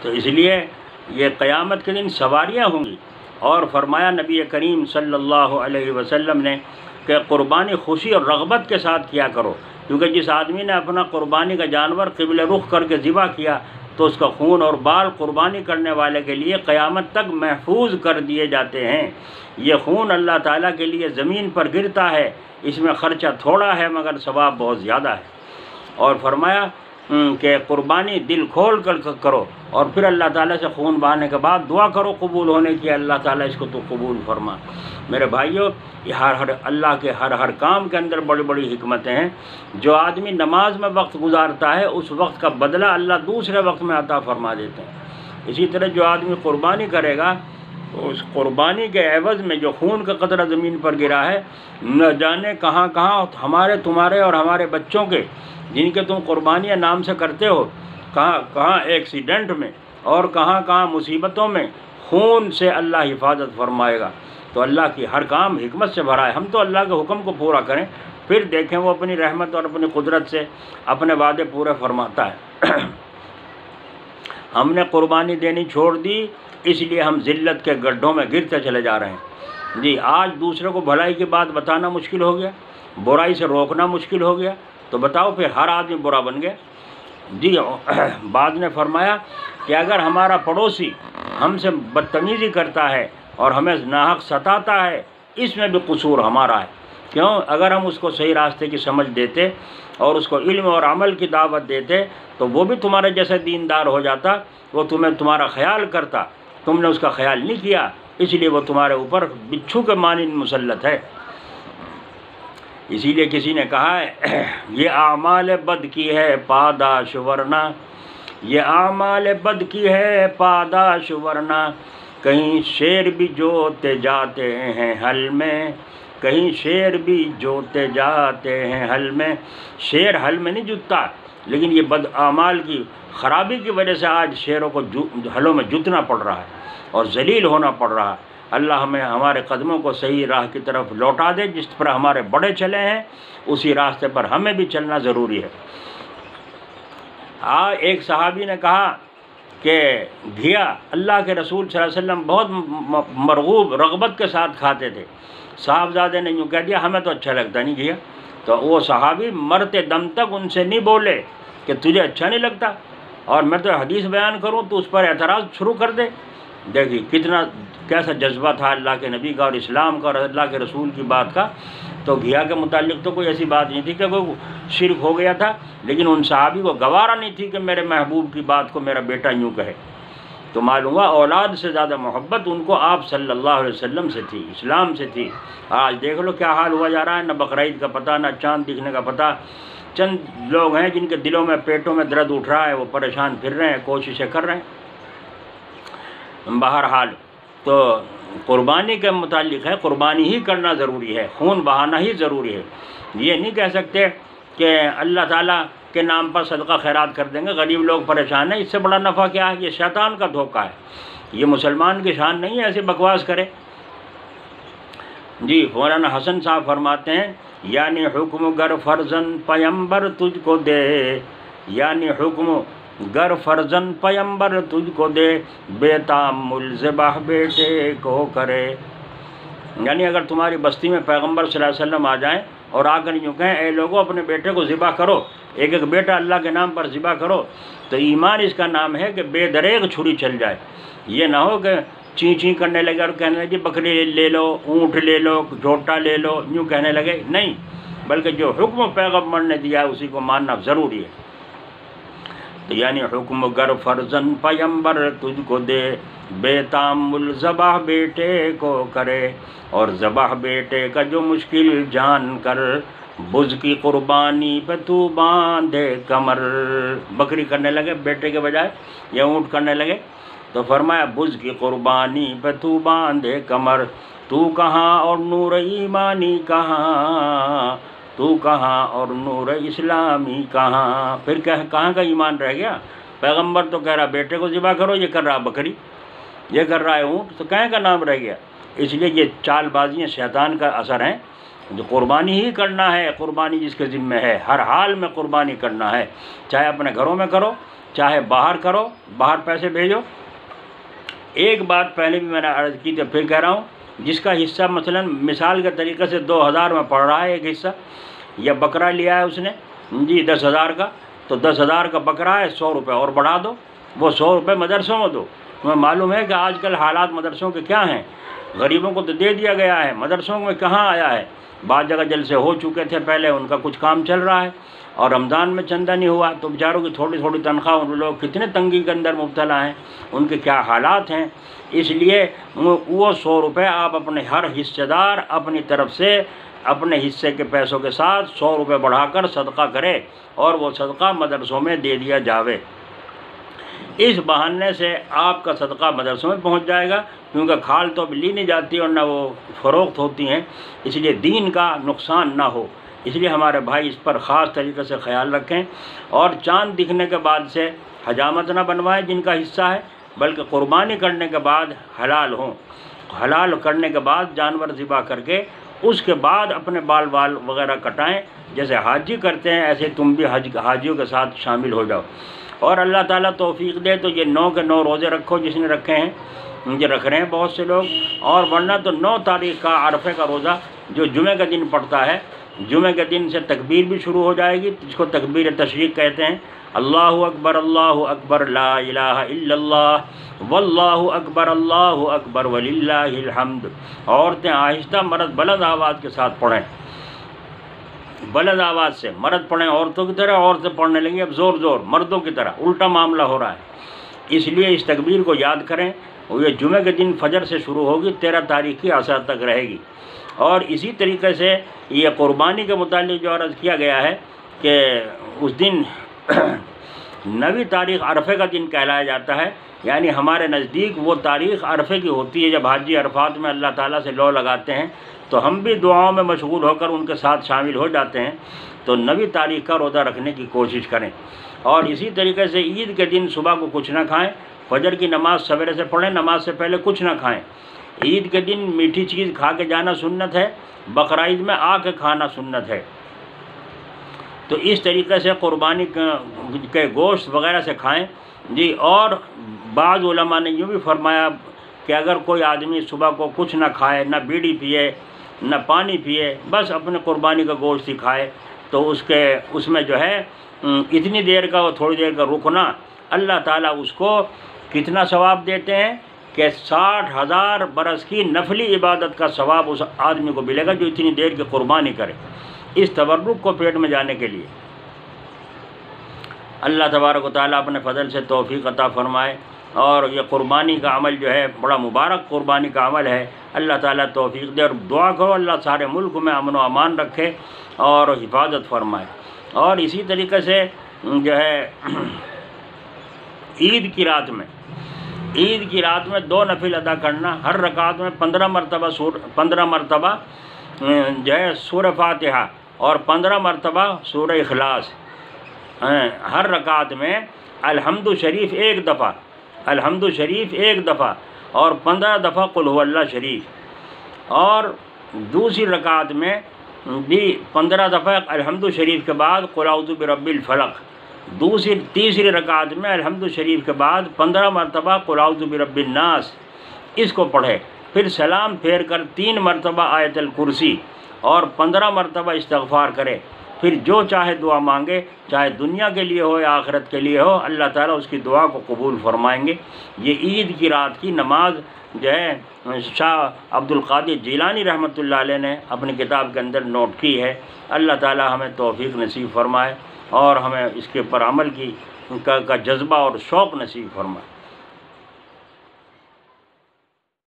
تو اس لیے یہ قیامت کے دن سواریاں ہوں گی۔ اور فرمایا نبی کریم صلی اللہ علیہ وسلم نے کہ قربانی خوشی اور رغبت کے ساتھ کیا کرو، کیونکہ جس آدمی نے اپنا قربانی کا جانور قبلہ رخ کر کے ذبح کیا تو اس کا خون اور بال قربانی کرنے والے کے لیے قیامت تک محفوظ کر دیے جاتے ہیں۔ یہ خون اللہ تعالیٰ کے لیے زمین پر گرتا ہے، اس میں خرچہ تھوڑا ہے مگر ثواب بہت زیادہ ہے۔ اور فرمایا کہ قربانی دل کھول کر کرو، اور پھر اللہ تعالیٰ سے خون بہانے کے بعد دعا کرو قبول ہونے کی، اللہ تعالیٰ اس کو تو قبول فرما۔ میرے بھائیوں، یہ اللہ کے ہر کام کے اندر بڑی بڑی حکمتیں ہیں۔ جو آدمی نماز میں وقت گزارتا ہے اس وقت کا بدلہ اللہ دوسرے وقت میں عطا فرما دیتے ہیں۔ اسی طرح جو آدمی قربانی کرے گا اس قربانی کے عوض میں جو خون کا قطرہ زمین پر گرا ہے، نہ جانے کہاں کہاں ہمارے تمہارے اور ہمارے بچوں کے جن کے تم قربانیاں نام سے کرتے ہو، کہاں کہاں ایکسیڈنٹ میں اور کہاں کہاں مصیبتوں میں خون سے اللہ حفاظت فرمائے گا۔ تو اللہ کی ہر کام حکمت سے بھرا ہے، ہم تو اللہ کے حکم کو پورا کریں، پھر دیکھیں وہ اپنی رحمت اور اپنی قدرت سے اپنے وعدے پورے فرماتا ہے۔ ہم نے قربانی دینی چھوڑ دی، اس لیے ہم ذلت کے گڈھوں میں گرتے چلے جا رہے ہیں۔ جی آج دوسرے کو بھلائی کی بات بتانا مشکل ہو گیا، برائی سے روکنا مشکل ہو گیا، تو بتاؤ پھر ہر آدمی برا بن گیا۔ جی بعد نے فرمایا کہ اگر ہمارا پڑوسی ہم سے بدتمیزی کرتا ہے اور ہمیں ناحق ستاتا ہے، اس میں بھی قصور ہمارا ہے۔ کیوں؟ اگر ہم اس کو صحیح راستے کی سمجھ دیتے اور اس کو علم اور عمل کی دعوت دیتے تو وہ بھی تمہارے جیسے دیندار ہو جاتا، وہ تمہارا خیال کرتا، تم نے اس کا خیال نہیں کیا، اس لیے وہ تمہارے اوپر بچھو کے مانند مسلط ہے۔ اسی لیے کسی نے کہا ہے یہ اعمال بد کی ہے پاداش ورنہ، یہ اعمال بد کی ہے پاداش ورنہ، کہیں شیر بھی جوتے جاتے ہیں حل میں، کہیں شیر بھی جوتے جاتے ہیں حل میں۔ شیر حل میں نہیں جتتا، لیکن یہ بد اعمال کی خرابی کی وجہ سے آج شیروں کو حلوں میں جتنا پڑ رہا ہے اور ذلیل ہونا پڑ رہا ہے۔ اللہ ہمیں ہمارے قدموں کو صحیح راہ کی طرف لوٹا دے، جس پر ہمارے بڑے چلے ہیں اسی راستے پر ہمیں بھی چلنا ضروری ہے۔ ایک صحابی نے کہا کہ گھیا اللہ کے رسول صلی اللہ علیہ وسلم بہت مرغوب رغبت کے ساتھ کھاتے تھے۔ صاحبزادے نے یوں کہہ دیا ہمیں تو اچھا لگتا نہیں گھیا، تو وہ صحابی مرتے دم تک ان سے نہیں بولے کہ تجھے اچھا نہیں لگتا اور میں تو حدیث بیان کروں تو اس پر اعتراض شروع کر دے۔ دیکھیے کیسا جذبہ تھا اللہ کے نبی کا اور اسلام کا اور اللہ کے رسول کی بات کا۔ تو گھیا کے متعلق تو کوئی ایسی بات نہیں تھی کہ کوئی شرک ہو گیا تھا، لیکن ان صحابی کو گوارا نہیں تھی کہ میرے محبوب کی بات کو میرا بیٹا یوں کہے۔ تو معلوم ہوا اولاد سے زیادہ محبت ان کو آپ صلی اللہ علیہ وسلم سے تھی، اسلام سے تھی۔ آج دیکھ لو کیا حال ہوا جا رہا ہے، نہ بقرعید کا پتہ، نہ چاند دکھنے کا پتہ۔ چند لوگ ہیں جن کے دلوں میں پیٹوں میں درد اٹھ رہا ہے، وہ پریشان پھر رہے ہیں، کوششیں کر رہے ہیں۔ بہرحال تو قربانی کے متعلق ہے، قربانی ہی کرنا ضروری ہے، خون بہانا ہی ضروری ہے۔ یہ نہیں کہہ سکتے کہ اللہ تعالیٰ کے نام پر صدقہ خیرات کر دیں گے، غریب لوگ پریشان ہیں، اس سے بڑا نفع کیا ہے؟ یہ شیطان کا دھوکہ ہے، یہ مسلمان کی شان نہیں ہے ایسے بکواس کرے۔ جی مولانا حسن صاحب فرماتے ہیں یعنی حکم گر فرزن پیمبر تجھ کو دے، یعنی حکم گر فرزن پیمبر تجھ کو دے، بے تامل ذبح بیٹے کو کرے۔ یعنی اگر تمہاری بستی میں پیغمبر صلی اللہ علیہ وسلم آ جائیں اور آ کر یوں کہیں اے لوگوں اپنے بیٹے کو ذبح کرو، ایک ایک بیٹا اللہ کے نام پر ذبح کرو، تو ایمان اس کا نام ہے کہ بے دریغ چھری چل جائے۔ یہ نہ ہو کہ چیں چیں کرنے لگے اور کہنے لگے بکری لے لو، اونٹ لے لو، جھوٹا لے لو، یوں کہنے لگے، نہیں، بلکہ جو حکم پیغمبر نے دیا ہے اسی کو ماننا ضروری ہے۔ تو یعنی حکم گر فرزن پیمبر تجھ کو دے، بے تامل ذبح بیٹے کو کرے، اور ذبح بیٹے کا جو مشکل جان کر، بز کی قربانی پہ تو باندھے کمر۔ بکری کرنے لگے بیٹے کے بجائے یا اونٹ کرنے لگے، تو فرمایا بز کی قربانی پہ تو باندھے کمر، تو کہاں اور نور ایمانی کہاں، تو کہاں اور نور اسلامی کہاں۔ پھر کہاں کا ایمان رہ گیا؟ پیغمبر تو کہہ رہا بیٹے کو ذبح کرو، یہ کر رہا بکری، یہ کر رہا ہے اونٹ، تو کہیں کا نام رہ گیا؟ اس لیے یہ چال بازیاں شیطان کا اثر ہیں، جو قربانی ہی کرنا ہے، قربانی جس کے ذمہ ہے، ہر حال میں قربانی کرنا ہے، چاہے اپنے گھروں میں کرو، چاہے باہر کرو، باہر پیسے بھیجو۔ ایک بات پہلے بھی میں نے عرض کی تو پھر کہہ رہا ہوں، جس کا حصہ مثلا مثال کے طریقے سے 2000 میں پڑ رہا ہے ایک حصہ، یا بکرا لیا ہے اس نے جی 10,000 کا، تو 10,000 کا بکرا ہے، 100 روپے اور بڑھا دو، وہ 100 روپے مدرسوں میں دو۔ تمہیں معلوم ہے کہ آج کل حالات مدرسوں کے کیا ہیں، غریبوں کو تو دے دیا گیا ہے، مدرسوں میں کہاں آیا ہے۔ بعض جگہ جلسے ہو چکے تھے پہلے، ان کا کچھ کام چل رہا ہے، اور رمضان میں چندہ نہیں ہوا، تو بیچاروں کی تھوڑی تھوڑی تنخواہ، ان لوگ کتنے تنگی کے اندر مبتلا ہیں، ان کے کیا حالات ہیں۔ اس لیے وہ 100 روپے آپ اپنے ہر حصہ دار اپنی طرف سے اپنے حصے کے پیسوں کے ساتھ 100 روپے بڑھا کر صدقہ کرے، اور وہ صدقہ مدرسوں میں دے دیا جاوے۔ اس بہانے سے آپ کا صدقہ مدرسوں میں پہنچ جائے گا، کیونکہ کھال تو اب لی نہیں جاتی اور نہ وہ فروخت ہوتی ہیں، اس لیے دین کا نقصان نہ ہو۔ اس لیے ہمارے بھائی اس پر خاص طریقے سے خیال رکھیں، اور چاند دکھنے کے بعد سے حجامت نہ بنوائیں جن کا حصہ ہے، بلکہ قربانی کرنے کے بعد حلال ہوں، حلال کرنے کے بعد جانور ذبح کر کے اس کے بعد اپنے بال وغیرہ کٹائیں، جیسے حاجی کرتے ہیں ایسے تم بھی حاجیوں کے ساتھ شامل ہو جاؤ۔ اور اللہ تعالیٰ توفیق دے تو یہ 9 کے 9 روزے رکھو، جس نے رکھے ہیں، یہ رکھ رہے ہیں بہت سے لوگ، اور ورنہ تو 9 تاریخ کا عرفے کا روزہ جو جمعہ کے دن پڑتا ہے، جمعہ کے دن سے تکبیر بھی شروع ہو جائے گی، جس کو تکبیر تشریق کہتے ہیں، اللہ اکبر لا الہ الا اللہ واللہ اکبر وللہ الحمد۔ عورتیں آہستہ، مرد بلند آواز کے ساتھ پڑھیں، بلند آواز سے مرد پڑھیں عورتوں کی طرح، عورتیں پڑھنے لگیں اب زور زور مردوں کی طرح، الٹا معاملہ ہو رہا ہے۔ اس لیے اس تکبیر کو یاد کریں، یہ جمعہ کے دن فجر سے شروع ہوگی، 13 تاریخ کی عصر تک رہے گی۔ اور اسی طریقے سے یہ قربانی کے متعلق جو عرض کیا گیا ہے کہ اس دن 9ویں تاریخ عرفے کا دن کہلایا جاتا ہے، یعنی ہمارے نزدیک وہ تاریخ عرفے کی ہوتی ہے جب حاجی عرفات میں اللہ تعالیٰ سے لو لگاتے ہیں، تو ہم بھی دعاؤں میں مشغول ہو کر ان کے ساتھ شامل ہو جاتے ہیں۔ تو 9ویں تاریخ کا روزہ رکھنے کی کوشش کریں۔ اور اسی طریقے سے عید کے دن صبح کو کچھ نہ کھائیں، فجر کی نماز سویرے سے پڑھیں، نماز سے پہلے کچھ نہ کھائیں۔ عید کے دن میٹھی چیز کھا کے جانا سنت ہے، بقرعید میں آ کے کھانا سنت ہے۔ تو اس طریقے سے قربانی کے گوشت وغیرہ سے کھائیں جی۔ اور بعض علماء نے یوں بھی فرمایا کہ اگر کوئی آدمی صبح کو کچھ نہ کھائے، نہ بیڑی پیے، نہ پانی پیے، بس اپنے قربانی کا گوشت ہی کھائے، تو اس میں جو ہے اتنی دیر کا اور تھوڑی دیر کا رکنا، اللہ تعالیٰ اس کو کتنا ثواب دیتے ہیں کہ 60,000 برس کی نفلی عبادت کا ثواب اس آدمی کو ملے گا جو اتنی دیر کی قربانی کرے، اس تبرک کو پیٹ میں جانے کے لیے۔ اللہ تبارک و تعالیٰ اپنے فضل سے توفیق عطا فرمائے، اور یہ قربانی کا عمل جو ہے بڑا مبارک قربانی کا عمل ہے، اللہ تعالیٰ توفیق دے، اور دعا کرو اللہ سارے ملک میں امن و امان رکھے اور حفاظت فرمائے۔ اور اسی طریقے سے جو ہے عید کی رات میں 2 نفل ادا کرنا، ہر رکعت میں 15 مرتبہ جو ہے سورہ فاتحہ اور 15 مرتبہ سورہ اخلاص، ہر رکعت میں الحمد شریف ایک دفعہ اور 15 دفعہ قل هو اللہ شریف، اور دوسری رکعت میں بھی 15 دفعہ الحمد شریف کے بعد قل اعوذ برب الفلق، تیسری رکعت میں الحمد شریف کے بعد 15 مرتبہ قل اعوذ برب الناس، اس کو پڑھے، پھر سلام پھیر کر 3 مرتبہ آیت الکرسی اور 15 مرتبہ استغفار کرے، پھر جو چاہے دعا مانگے، چاہے دنیا کے لیے ہو یا آخرت کے لیے ہو، اللہ تعالیٰ اس کی دعا کو قبول فرمائیں گے۔ یہ عید کی رات کی نماز جو ہے شاہ عبد القادر جیلانی رحمۃ اللہ علیہ نے اپنی کتاب کے اندر نوٹ کی ہے۔ اللہ تعالیٰ ہمیں توفیق نصیب فرمائے اور ہمیں اس کے پر عمل کا جذبہ اور شوق نصیب فرمائے۔